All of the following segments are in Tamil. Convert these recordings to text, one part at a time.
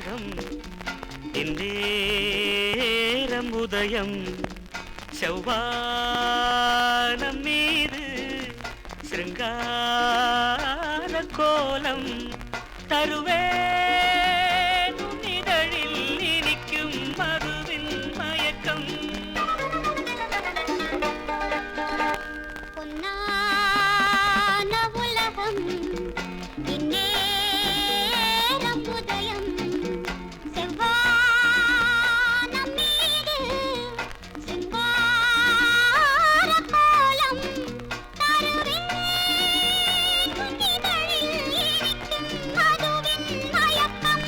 உலகம் இந்நேரம் உதயம் செவ்வானம் மீது சிருங்கார கோலம் தருவேன் இதழில் இனிக்கும் மதுவின் மயக்கம் பொன்னான உலகம் இந்நேரம் உதயம் செவ்வானம் மீது சிங்கார கோலம் தருவேன் இதழில் இனிக்கும் மதுவின் மயக்கம்.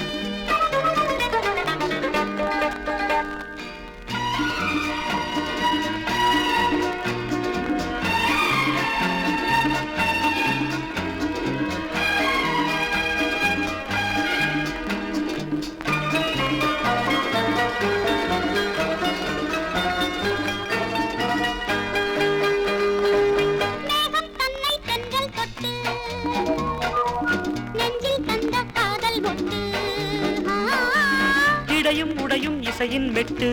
மேகம் தன்னை தென்றல் தொட்டு நெஞ்சில் தந்த காதல் மொட்டு இடையும் உடையும் இசையின் மெட்டு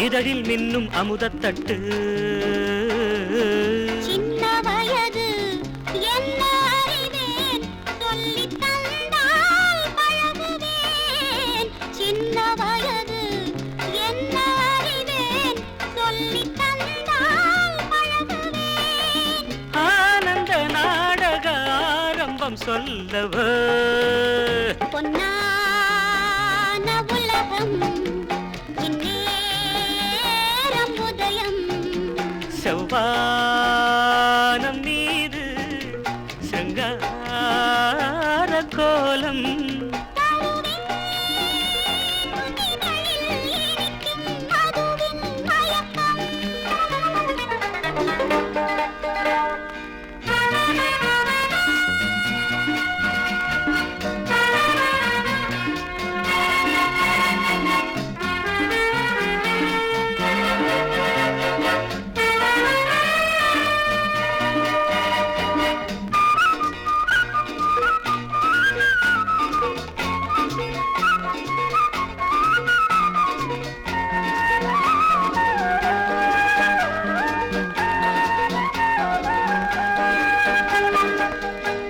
இதழில் மின்னும் அமுதத்தட்டு சின்ன வயது என்ன அறிவேன் சொல்லித் தந்தால் பழகுவேன் சின்ன வயது என்ன அறிவேன் சொல்லித் தந்தால் பழகுவேன் ஆனந்த நாடக ஆரம்பம் சொல்லவோ பொன்னான உலகம் இந்நேரம் உதயம் செவ்வானம் மீது சிருங்கார கோலம் தருவேன் இதழில் இனிக்கும் மதுவின் மயக்கம்.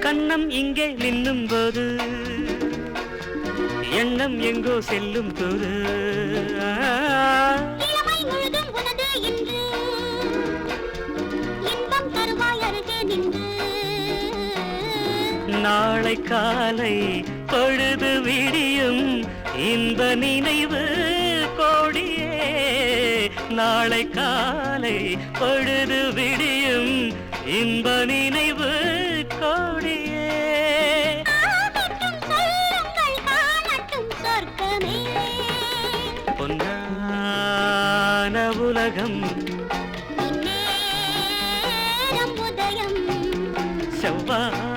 கண்ணம் இங்கே நின்னும் போது எண்ணம் எங்கோ செல்லும் தூது இளமை முழுதும் உனது இன்று இன்பம் தருவாய் அருகே நின்று நாளை காலை பொழுது விடியும் இன்ப நினைவு கோடியே நாளை காலை பொழுது விடியும் இன்ப நினைவு கோடியே காணட்டும் சொல்லுங்கள் காணட்டும் சொர்க்கமே பொன்னான உலகம் இந்நேரம் உதயம் செவ்வாய்